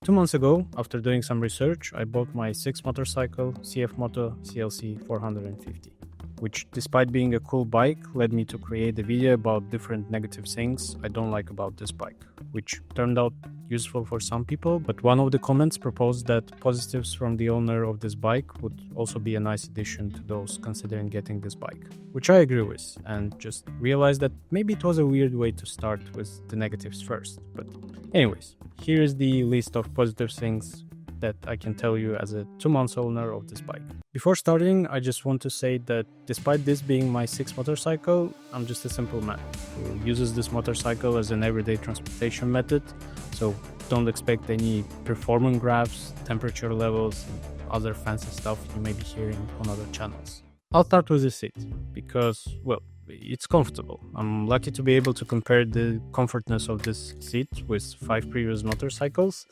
2 months ago, after doing some research, I bought my sixth motorcycle, CFMoto CLC 450, which, despite being a cool bike, led me to create a video about different negative things I don't like about this bike, which turned out useful for some people, but one of the comments proposed that positives from the owner of this bike would also be a nice addition to those considering getting this bike, which I agree with, and just realized that maybe it was a weird way to start with the negatives first. But anyways, here is the list of positive things that I can tell you as a 2 months owner of this bike. Before starting, I just want to say that despite this being my sixth motorcycle, I'm just a simple man who uses this motorcycle as an everyday transportation method, so don't expect any performance graphs, temperature levels, and other fancy stuff you may be hearing on other channels. I'll start with the seat, because, well, it's comfortable. I'm lucky to be able to compare the comfortness of this seat with 5 previous motorcycles,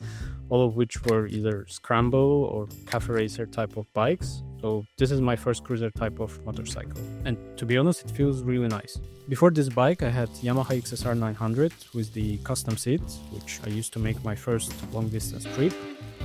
all of which were either scramble or cafe racer type of bikes. So this is my first cruiser type of motorcycle. And to be honest, it feels really nice. Before this bike, I had Yamaha XSR 900 with the custom seat, which I used to make my first long distance trip.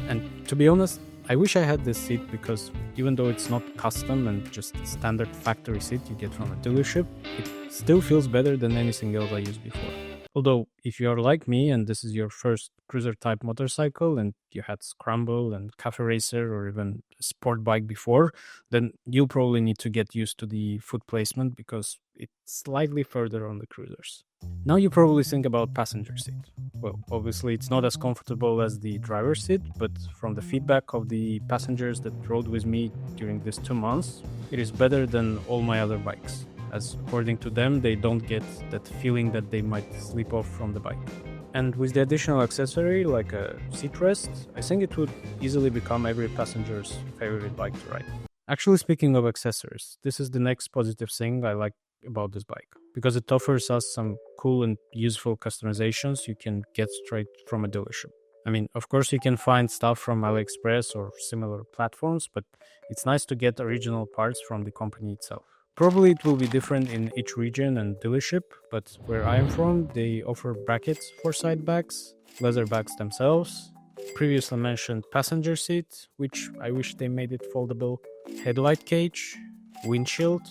And to be honest, I wish I had this seat because even though it's not custom and just a standard factory seat you get from a dealership, it still feels better than anything else I used before. Although, if you are like me and this is your first cruiser type motorcycle and you had scramble and cafe racer or even a sport bike before, then you'll probably need to get used to the foot placement because it's slightly further on the cruisers. Now you probably think about passenger seat. Well, obviously it's not as comfortable as the driver's seat, but from the feedback of the passengers that rode with me during these 2 months, it is better than all my other bikes, as according to them, they don't get that feeling that they might slip off from the bike. And with the additional accessory, like a seat rest, I think it would easily become every passenger's favorite bike to ride. Actually, speaking of accessories, this is the next positive thing I like about this bike, because it offers us some cool and useful customizations you can get straight from a dealership. I mean, of course you can find stuff from AliExpress or similar platforms, but it's nice to get original parts from the company itself. Probably it will be different in each region and dealership, but where I am from, they offer brackets for side bags, leather bags themselves, previously mentioned passenger seat, which I wish they made it foldable, headlight cage, windshield,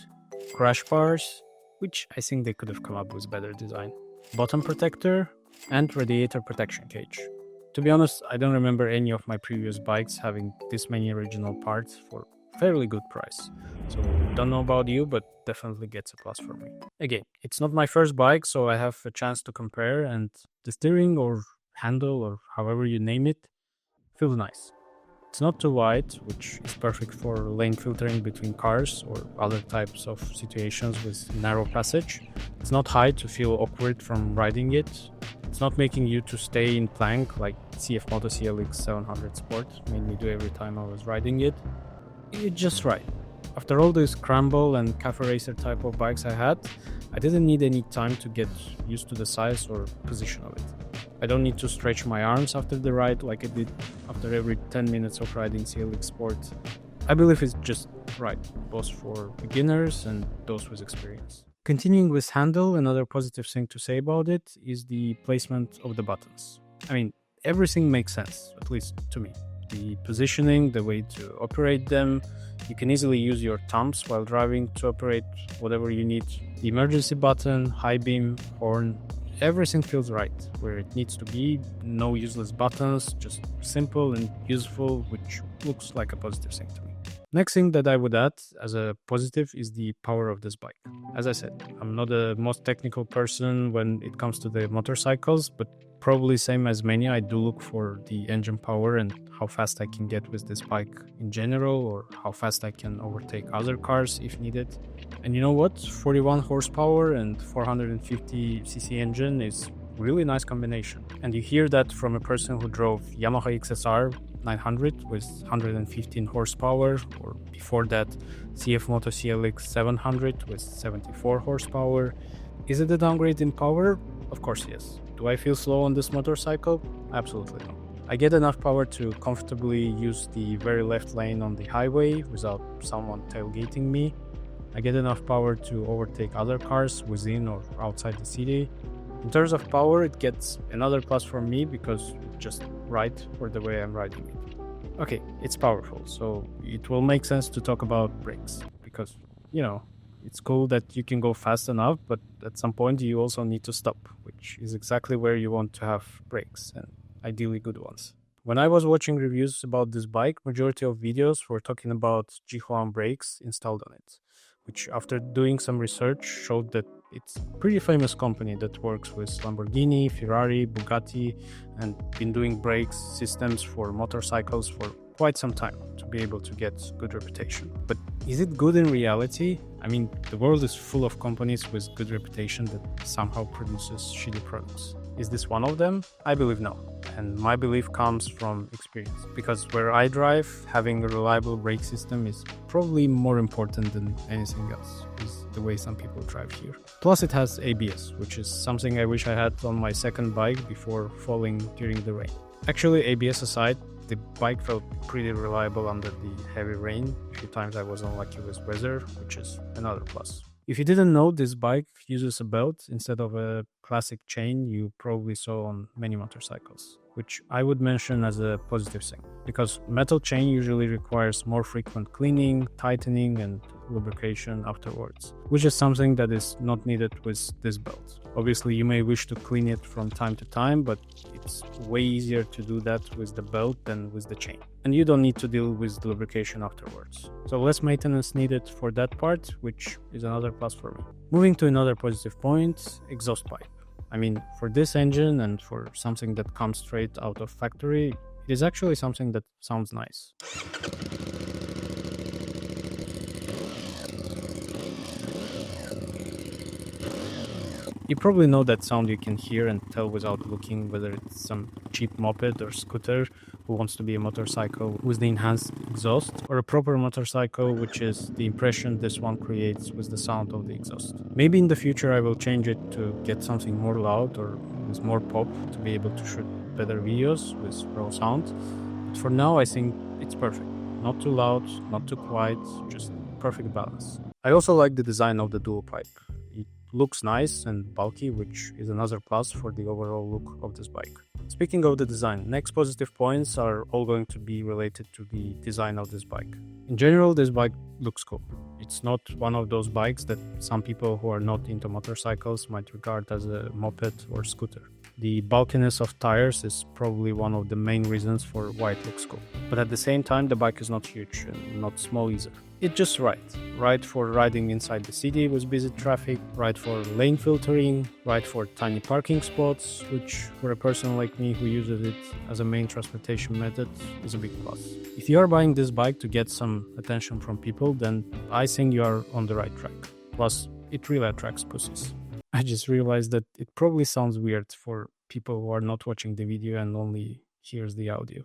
crash bars, which I think they could have come up with better design, bottom protector, and radiator protection cage. To be honest, I don't remember any of my previous bikes having this many original parts for fairly good price. So don't know about you, but definitely gets a plus for me. Again, it's not my first bike, so I have a chance to compare, and the steering or handle or however you name it feels nice. It's not too wide, which is perfect for lane filtering between cars or other types of situations with narrow passage. It's not high to feel awkward from riding it. It's not making you to stay in plank like CFMoto CLC 700 Sport made me do every time I was riding it. It's just right. After all the scramble and cafe racer type of bikes I had, I didn't need any time to get used to the size or position of it. I don't need to stretch my arms after the ride like I did after every 10 minutes of riding CLX Sport. I believe it's just right, both for beginners and those with experience. Continuing with handle, another positive thing to say about it is the placement of the buttons. I mean, everything makes sense, at least to me. The positioning, the way to operate them, you can easily use your thumbs while driving to operate whatever you need. The emergency button, high beam, horn, everything feels right where it needs to be. No useless buttons, just simple and useful, which looks like a positive thing to me. Next thing that I would add as a positive is the power of this bike. As I said, I'm not the most technical person when it comes to the motorcycles, but probably same as many, I do look for the engine power and how fast I can get with this bike in general, or how fast I can overtake other cars if needed. And you know what? 41 horsepower and 450cc engine is really nice combination. And you hear that from a person who drove Yamaha XSR 900 with 115 horsepower, or before that CFMoto CLX 700 with 74 horsepower. Is it a downgrade in power? Of course yes. Do I feel slow on this motorcycle? Absolutely not. I get enough power to comfortably use the very left lane on the highway without someone tailgating me. I get enough power to overtake other cars within or outside the city. In terms of power, it gets another plus for me because it just right for the way I'm riding it. Okay, it's powerful, so it will make sense to talk about brakes because, it's cool that you can go fast enough, but at some point you also need to stop, which is exactly where you want to have brakes, and ideally good ones. When I was watching reviews about this bike, majority of videos were talking about Jihuan brakes installed on it, which after doing some research showed that it's a pretty famous company that works with Lamborghini, Ferrari, Bugatti, and been doing brakes systems for motorcycles for quite some time to be able to get good reputation. But is it good in reality? I mean, the world is full of companies with good reputation that somehow produces shitty products. Is this one of them? I believe no. And my belief comes from experience. Because where I drive, having a reliable brake system is probably more important than anything else, is the way some people drive here. Plus it has ABS, which is something I wish I had on my second bike before falling during the rain. Actually, ABS aside, the bike felt pretty reliable under the heavy rain. A few times I was unlucky with weather, which is another plus. If you didn't know, this bike uses a belt instead of a classic chain you probably saw on many motorcycles, which I would mention as a positive thing, because metal chain usually requires more frequent cleaning, tightening, and lubrication afterwards, which is something that is not needed with this belt. Obviously, you may wish to clean it from time to time, but it's way easier to do that with the belt than with the chain. And you don't need to deal with the lubrication afterwards. So less maintenance needed for that part, which is another plus for me. Moving to another positive point, exhaust pipe. I mean, for this engine and for something that comes straight out of factory, it is actually something that sounds nice. You probably know that sound you can hear and tell without looking, whether it's some cheap moped or scooter who wants to be a motorcycle with the enhanced exhaust, or a proper motorcycle, which is the impression this one creates with the sound of the exhaust. Maybe in the future I will change it to get something more loud or with more pop to be able to shoot better videos with raw sound. But for now I think it's perfect. Not too loud, not too quiet, just perfect balance. I also like the design of the dual pipe. Looks nice and bulky, which is another plus for the overall look of this bike. Speaking of the design, next positive points are all going to be related to the design of this bike. In general, this bike looks cool. It's not one of those bikes that some people who are not into motorcycles might regard as a moped or scooter. The bulkiness of tires is probably one of the main reasons for why it looks cool. But at the same time, the bike is not huge and not small either. It's just right for riding inside the city with busy traffic, right for lane filtering, right for tiny parking spots, which for a person like me who uses it as a main transportation method is a big plus. If you are buying this bike to get some attention from people, then I think you are on the right track. Plus, it really attracts pussies. I just realized that it probably sounds weird for people who are not watching the video and only hears the audio.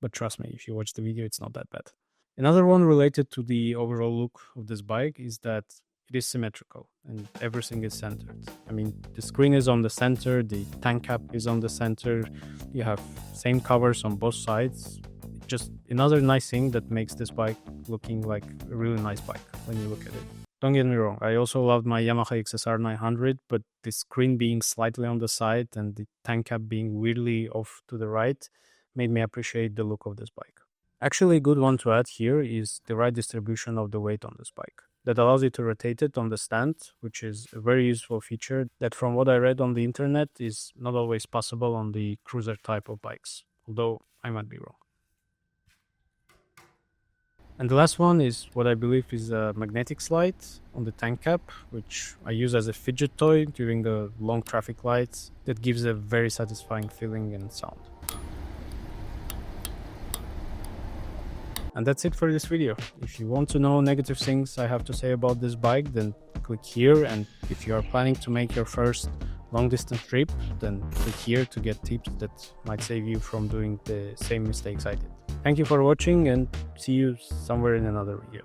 But trust me, if you watch the video, it's not that bad. Another one related to the overall look of this bike is that it is symmetrical and everything is centered. I mean, the screen is on the center, the tank cap is on the center, you have same covers on both sides. Just another nice thing that makes this bike looking like a really nice bike when you look at it. Don't get me wrong, I also loved my Yamaha XSR 900, but the screen being slightly on the side and the tank cap being weirdly off to the right made me appreciate the look of this bike. Actually, a good one to add here is the right distribution of the weight on this bike. That allows you to rotate it on the stand, which is a very useful feature that from what I read on the internet is not always possible on the cruiser type of bikes, although I might be wrong. And the last one is what I believe is a magnetic slide on the tank cap, which I use as a fidget toy during the long traffic lights that gives a very satisfying feeling and sound. And that's it for this video. If you want to know negative things I have to say about this bike, then click here. And if you are planning to make your first long distance trip, then click here to get tips that might save you from doing the same mistakes I did. Thank you for watching and see you somewhere in another video.